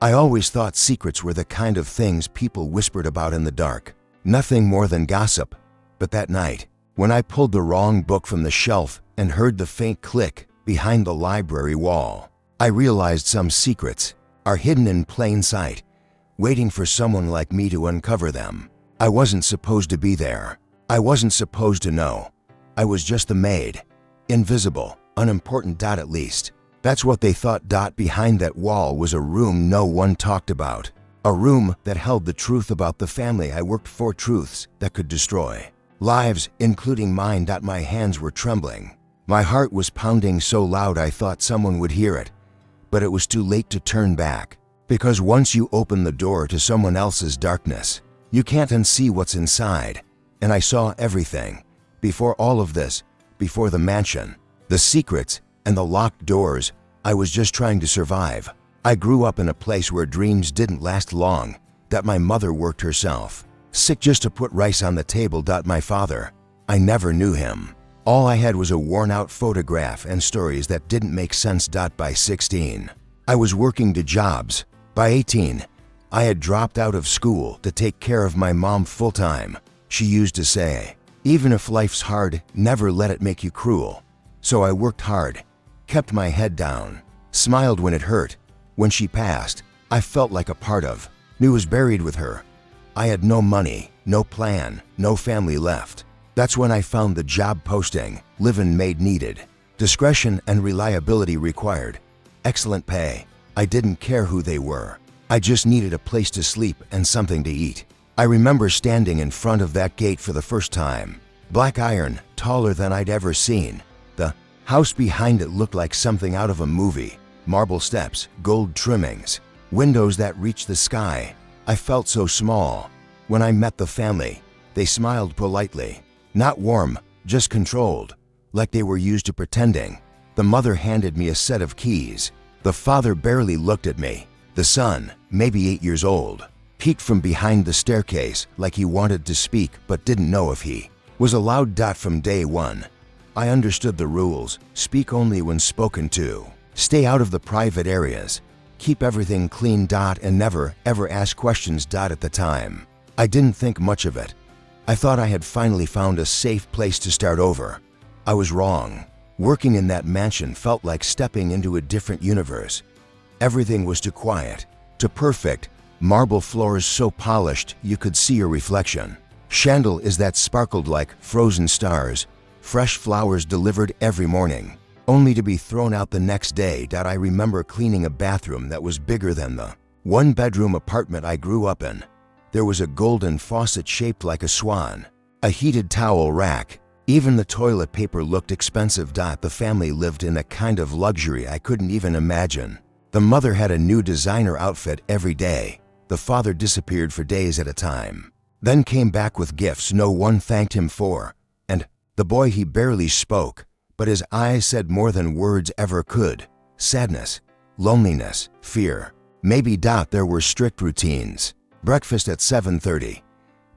I always thought secrets were the kind of things people whispered about in the dark, nothing more than gossip. But that night, when I pulled the wrong book from the shelf and heard the faint click behind the library wall, I realized some secrets are hidden in plain sight, waiting for someone like me to uncover them. I wasn't supposed to be there. I wasn't supposed to know. I was just the maid. Invisible, unimportant. At least that's what they thought. Behind that wall was a room no one talked about. A room that held the truth about the family I worked for, truths that could destroy lives, including mine. My hands were trembling. My heart was pounding so loud I thought someone would hear it. But it was too late to turn back. Because once you open the door to someone else's darkness, you can't unsee what's inside. And I saw everything. Before all of this, before the mansion, the secrets, and the locked doors, I was just trying to survive. I grew up in a place where dreams didn't last long, that my mother worked herself, sick just to put rice on the table. My father, I never knew him. All I had was a worn-out photograph and stories that didn't make sense. By 16, I was working 2 jobs. By 18, I had dropped out of school to take care of my mom full-time. She used to say, even if life's hard, never let it make you cruel. So I worked hard, kept my head down, smiled when it hurt. When she passed, I felt like a part of, knew was buried with her. I had no money, no plan, no family left. That's when I found the job posting, live-in maid needed. Discretion and reliability required. Excellent pay. I didn't care who they were. I just needed a place to sleep and something to eat. I remember standing in front of that gate for the first time. Black iron, taller than I'd ever seen. The house behind it looked like something out of a movie. Marble steps, gold trimmings, windows that reached the sky. I felt so small. When I met the family, they smiled politely. Not warm, just controlled, like they were used to pretending. The mother handed me a set of keys. The father barely looked at me. The son, maybe 8 years old, peeked from behind the staircase like he wanted to speak but didn't know if he was allowed. From day one, I understood the rules. Speak only when spoken to. Stay out of the private areas. Keep everything clean. And never, ever ask questions. At the time, I didn't think much of it. I thought I had finally found a safe place to start over. I was wrong. Working in that mansion felt like stepping into a different universe. Everything was too quiet, too perfect. Marble floors so polished you could see your reflection. Chandeliers that sparkled like frozen stars. Fresh flowers delivered every morning, only to be thrown out the next day. I remember cleaning a bathroom that was bigger than the 1-bedroom apartment I grew up in. There was a golden faucet shaped like a swan, a heated towel rack. Even the toilet paper looked expensive. The family lived in a kind of luxury I couldn't even imagine. The mother had a new designer outfit every day. The father disappeared for days at a time, then came back with gifts no one thanked him for. And the boy, he barely spoke, but his eyes said more than words ever could. Sadness, loneliness, fear. Maybe. There were strict routines. Breakfast at 7:30.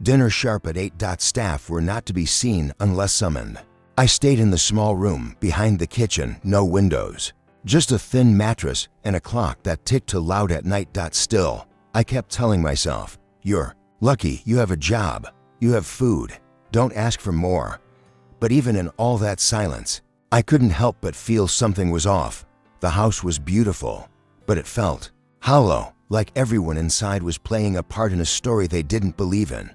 Dinner sharp at 8. Staff were not to be seen unless summoned. I stayed in the small room behind the kitchen. No windows. Just a thin mattress and a clock that ticked too loud at night. Still, I kept telling myself, you're lucky you have a job. You have food. Don't ask for more. But even in all that silence, I couldn't help but feel something was off. The house was beautiful, but it felt hollow, like everyone inside was playing a part in a story they didn't believe in.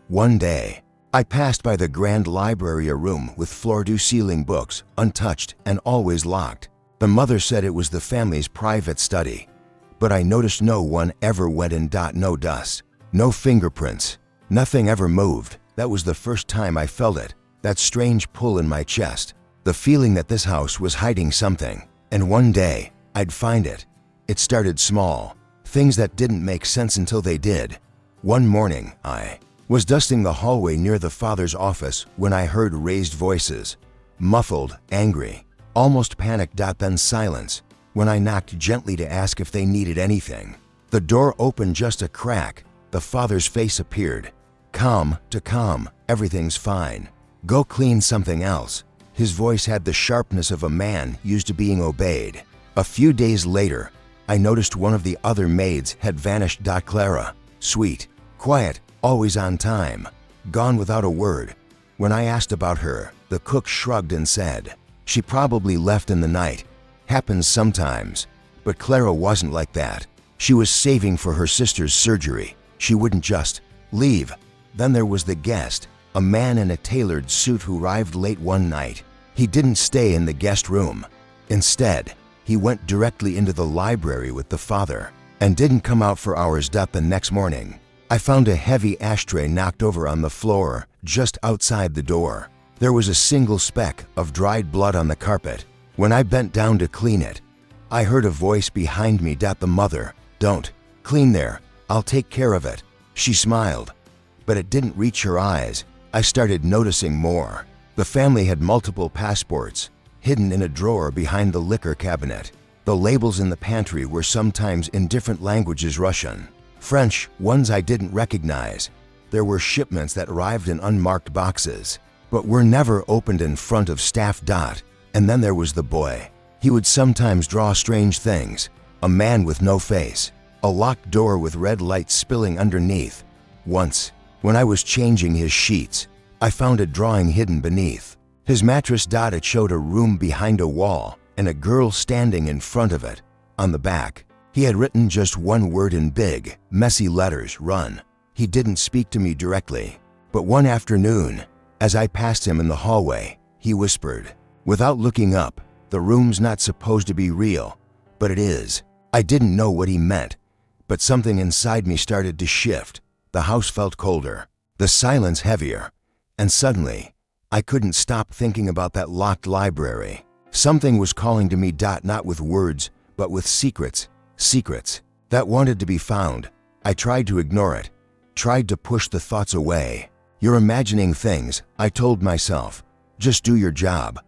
One day, I passed by the grand library, a room with floor-to-ceiling books, untouched and always locked. The mother said it was the family's private study, but I noticed no one ever went in. No dust, no fingerprints, nothing ever moved. That was the first time I felt it, that strange pull in my chest, the feeling that this house was hiding something, and one day, I'd find it. It started small, things that didn't make sense until they did. One morning, I was dusting the hallway near the father's office when I heard raised voices, muffled, angry, almost panicked. Then silence. When I knocked gently to ask if they needed anything, the door opened just a crack. The father's face appeared, calm to calm. Everything's fine. Go clean something else. His voice had the sharpness of a man used to being obeyed. A few days later, I noticed one of the other maids had vanished. Clara, sweet, quiet, always on time, gone without a word. When I asked about her, the cook shrugged and said, "She probably left in the night. Happens sometimes." But Clara wasn't like that. She was saving for her sister's surgery. She wouldn't just leave. Then there was the guest, a man in a tailored suit who arrived late one night. He didn't stay in the guest room. Instead, he went directly into the library with the father and didn't come out for hours. The next morning, I found a heavy ashtray knocked over on the floor just outside the door. There was a single speck of dried blood on the carpet. When I bent down to clean it, I heard a voice behind me. The mother, "Don't clean there, I'll take care of it." She smiled, but it didn't reach her eyes. I started noticing more. The family had multiple passports hidden in a drawer behind the liquor cabinet. The labels in the pantry were sometimes in different languages: Russian, French, ones I didn't recognize. There were shipments that arrived in unmarked boxes, but were never opened in front of staff. And then there was the boy. He would sometimes draw strange things: a man with no face, a locked door with red light spilling underneath. Once, when I was changing his sheets, I found a drawing hidden beneath his mattress. It showed a room behind a wall and a girl standing in front of it. On the back, he had written just one word in big, messy letters: "Run." He didn't speak to me directly, but one afternoon, as I passed him in the hallway, he whispered, without looking up, "The room's not supposed to be real, but it is." I didn't know what he meant, but something inside me started to shift. The house felt colder, the silence heavier, and suddenly, I couldn't stop thinking about that locked library. Something was calling to me. Not with words, but with secrets. Secrets that wanted to be found. I tried to ignore it, tried to push the thoughts away. "You're imagining things," I told myself. "Just do your job."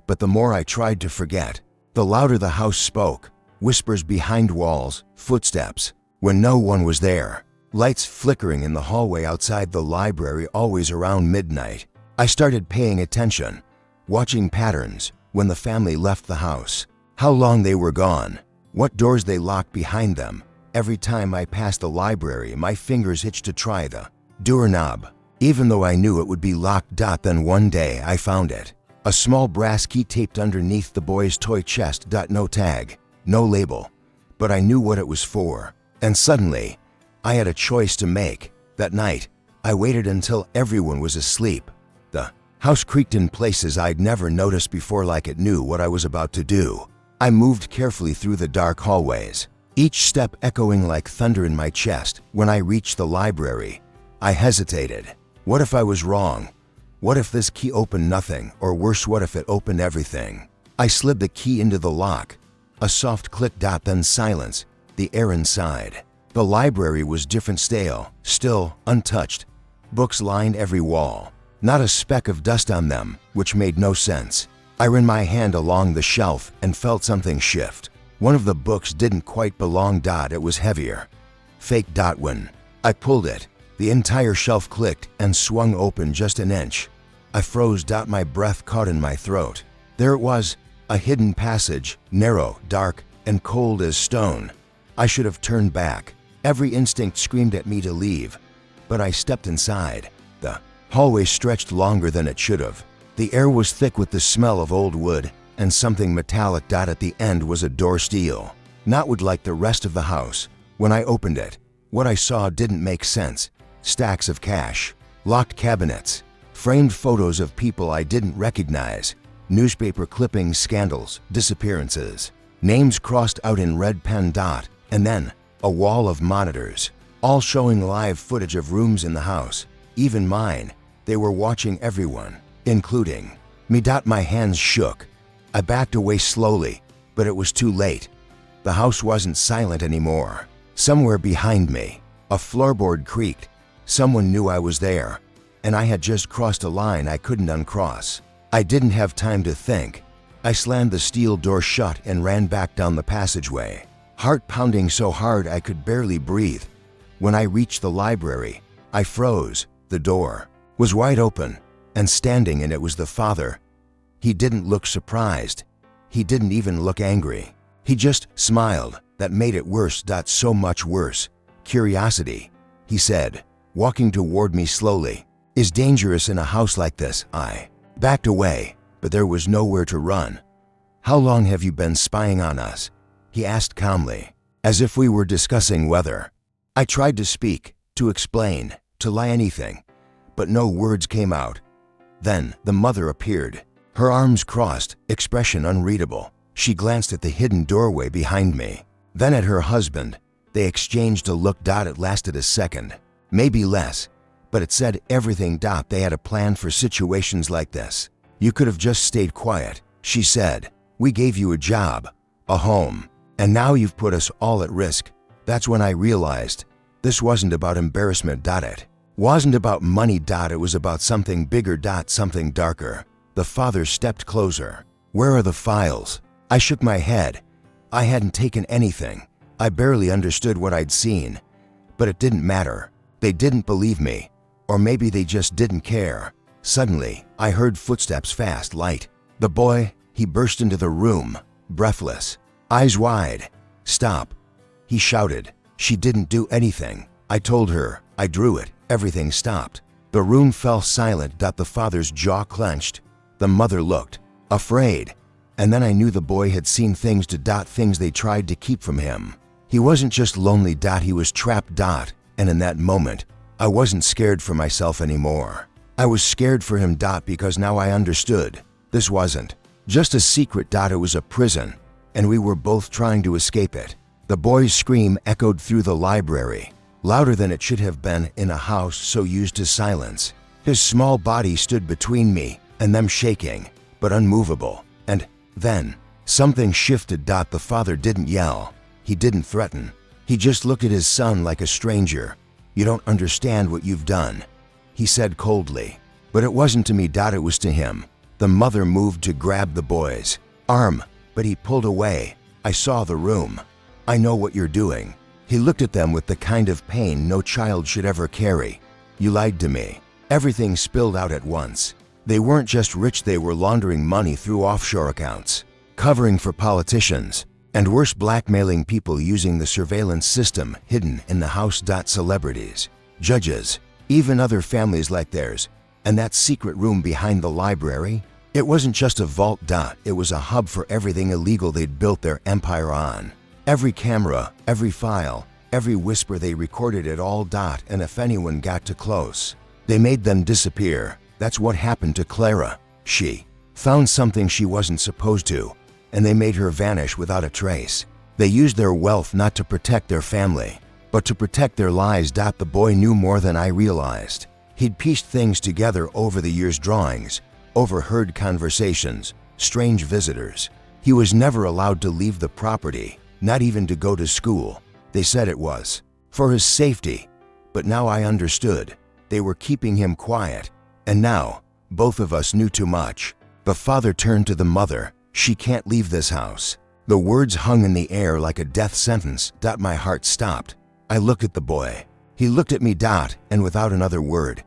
But the more I tried to forget, the louder the house spoke. Whispers behind walls, footsteps when no one was there, lights flickering in the hallway outside the library always around midnight. I started paying attention, watching patterns: when the family left the house, how long they were gone, what doors they locked behind them. Every time I passed the library, my fingers itched to try the doorknob, even though I knew it would be locked. Then one day I found it. A small brass key taped underneath the boy's toy chest. No tag, no label, but I knew what it was for. And suddenly, I had a choice to make. That night, I waited until everyone was asleep. The house creaked in places I'd never noticed before, like it knew what I was about to do. I moved carefully through the dark hallways, each step echoing like thunder in my chest. When I reached the library, I hesitated. What if I was wrong? What if this key opened nothing? Or worse, what if it opened everything? I slid the key into the lock. A soft click. Then silence, the air inside. The library was different: stale, still, untouched. Books lined every wall, not a speck of dust on them, which made no sense. I ran my hand along the shelf and felt something shift. One of the books didn't quite belong. It was heavier. Fake. When I pulled it, the entire shelf clicked and swung open just an inch. I froze. My breath caught in my throat. There it was, a hidden passage, narrow, dark, and cold as stone. I should have turned back. Every instinct screamed at me to leave, but I stepped inside. The hallway stretched longer than it should have. The air was thick with the smell of old wood and something metallic. At the end was a door, steel, not wood like the rest of the house. When I opened it, what I saw didn't make sense. Stacks of cash, locked cabinets, framed photos of people I didn't recognize, newspaper clippings, scandals, disappearances, names crossed out in red pen. And then a wall of monitors, all showing live footage of rooms in the house, even mine. They were watching everyone, including me. My hands shook. I backed away slowly, but it was too late. The house wasn't silent anymore. Somewhere behind me, a floorboard creaked. Someone knew I was there, and I had just crossed a line I couldn't uncross. I didn't have time to think. I slammed the steel door shut and ran back down the passageway, heart pounding so hard I could barely breathe. When I reached the library, I froze. The door was wide open, and standing in it was the father. He didn't look surprised. He didn't even look angry. He just smiled, that made it worse. So much worse. Curiosity, he said, walking toward me slowly, is dangerous in a house like this. I backed away, but there was nowhere to run. How long have you been spying on us? He asked calmly, as if we were discussing weather. I tried to speak, to explain, to lie, anything, but no words came out. Then the mother appeared, her arms crossed, expression unreadable. She glanced at the hidden doorway behind me, then at her husband. They exchanged a look. It lasted a second, maybe less, but it said everything. They had a plan for situations like this. You could have just stayed quiet, she said. We gave you a job, a home, and now you've put us all at risk. That's when I realized this wasn't about embarrassment. It wasn't about money. It was about something bigger. Something darker. The father stepped closer. Where are the files? I shook my head. I hadn't taken anything. I barely understood what I'd seen, but it didn't matter. They didn't believe me, or maybe they just didn't care. Suddenly, I heard footsteps, fast, light. The boy, he burst into the room, breathless, eyes wide. Stop, he shouted. She didn't do anything. I told her. I drew it. Everything stopped. The room fell silent. The father's jaw clenched. The mother looked, afraid. And then I knew the boy had seen things. Things they tried to keep from him. He wasn't just lonely. He was trapped. And in that moment, I wasn't scared for myself anymore. I was scared for him. Because now I understood. This wasn't just a secret. It was a prison, and we were both trying to escape it. The boy's scream echoed through the library, louder than it should have been in a house so used to silence. His small body stood between me and them, shaking, but unmovable. And then, something shifted. The father didn't yell. He didn't threaten. He just looked at his son like a stranger. You don't understand what you've done, he said coldly. But it wasn't to me. It was to him. The mother moved to grab the boy's arm, but he pulled away. I saw the room. I know what you're doing. He looked at them with the kind of pain no child should ever carry. You lied to me. Everything spilled out at once. They weren't just rich, they were laundering money through offshore accounts, covering for politicians, and worse, blackmailing people using the surveillance system hidden in the house. Celebrities, judges, even other families like theirs. And that secret room behind the library, it wasn't just a vault. It was a hub for everything illegal they'd built their empire on. Every camera, every file, every whisper, they recorded it all. And if anyone got too close, they made them disappear. That's what happened to Clara. She found something she wasn't supposed to, and they made her vanish without a trace. They used their wealth not to protect their family, but to protect their lives. The boy knew more than I realized. He'd pieced things together over the years, drawings, overheard conversations, strange visitors. He was never allowed to leave the property, not even to go to school. They said it was for his safety, but now I understood. They were keeping him quiet, and now both of us knew too much. The father turned to the mother. She can't leave this house. The words hung in the air like a death sentence. My heart stopped. I looked at the boy. He looked at me. And without another word,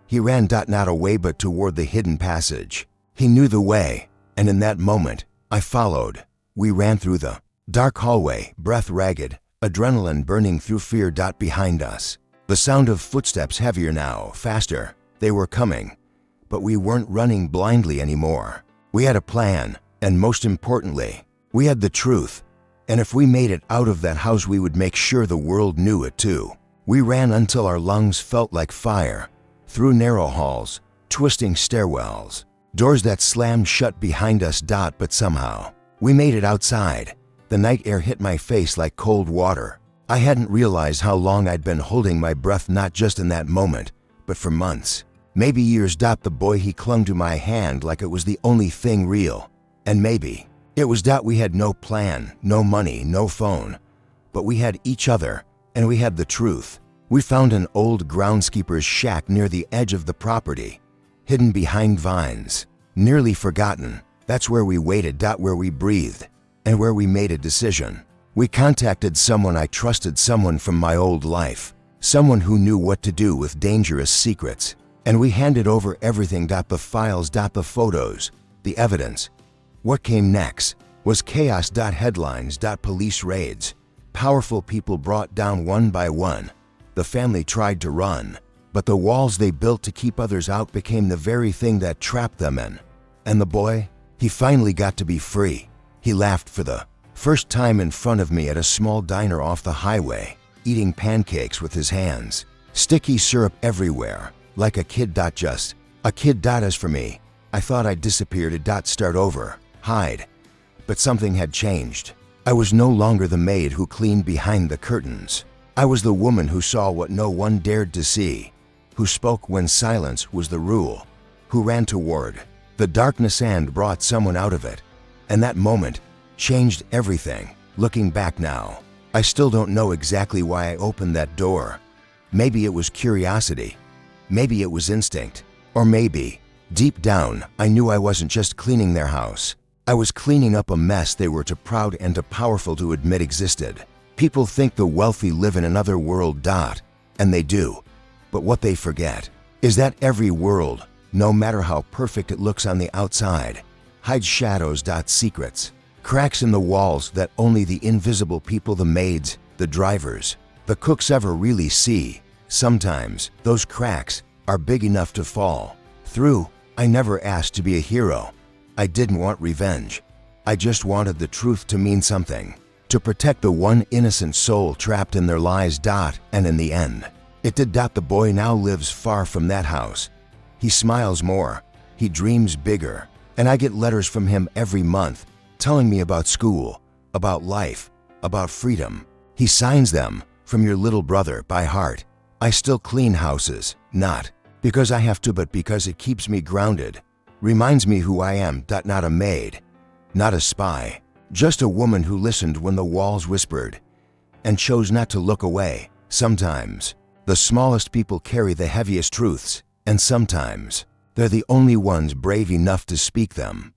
he ran. Not away, but toward the hidden passage. He knew the way, and in that moment, I followed. We ran through the dark hallway, breath ragged, adrenaline burning through fear. Behind us, the sound of footsteps, heavier now, faster. They were coming, but we weren't running blindly anymore. We had a plan, and most importantly, we had the truth. And if we made it out of that house, we would make sure the world knew it too. We ran until our lungs felt like fire, through narrow halls, twisting stairwells, doors that slammed shut behind us. But somehow, we made it outside. The night air hit my face like cold water. I hadn't realized how long I'd been holding my breath, not just in that moment, but for months, maybe years. The boy, he clung to my hand like it was the only thing real. And maybe it was we had no plan, no money, no phone, but we had each other, and we had the truth. We found an old groundskeeper's shack near the edge of the property, hidden behind vines, nearly forgotten. That's where we waited. Where we breathed, and where we made a decision. We contacted someone I trusted, someone from my old life, someone who knew what to do with dangerous secrets. And we handed over everything. The files, the photos, the evidence. What came next was chaos. Headlines, police raids, powerful people brought down one by one. The family tried to run, but the walls they built to keep others out became the very thing that trapped them in. And the boy? He finally got to be free. He laughed for the first time in front of me at a small diner off the highway, eating pancakes with his hands. Sticky syrup everywhere, like a kid. Just a kid. As for me, I thought I'd disappear to start over, hide. But something had changed. I was no longer the maid who cleaned behind the curtains. I was the woman who saw what no one dared to see, who spoke when silence was the rule, who ran toward the darkness and brought someone out of it. And that moment changed everything. Looking back now, I still don't know exactly why I opened that door. Maybe it was curiosity, maybe it was instinct, or maybe, deep down, I knew I wasn't just cleaning their house. I was cleaning up a mess they were too proud and too powerful to admit existed. People think the wealthy live in another world. And they do. But what they forget is that every world, no matter how perfect it looks on the outside, hides shadows. Secrets. Cracks in the walls that only the invisible people, the maids, the drivers, the cooks ever really see. Sometimes those cracks are big enough to fall through. I never asked to be a hero. I didn't want revenge. I just wanted the truth to mean something, to protect the one innocent soul trapped in their lies. And in the end, it did. The boy now lives far from that house. He smiles more, he dreams bigger, and I get letters from him every month telling me about school, about life, about freedom. He signs them, "From your little brother," by heart. I still clean houses, not because I have to, but because it keeps me grounded. Reminds me who I am. Not a maid, not a spy, just a woman who listened when the walls whispered and chose not to look away. Sometimes the smallest people carry the heaviest truths, and sometimes they're the only ones brave enough to speak them.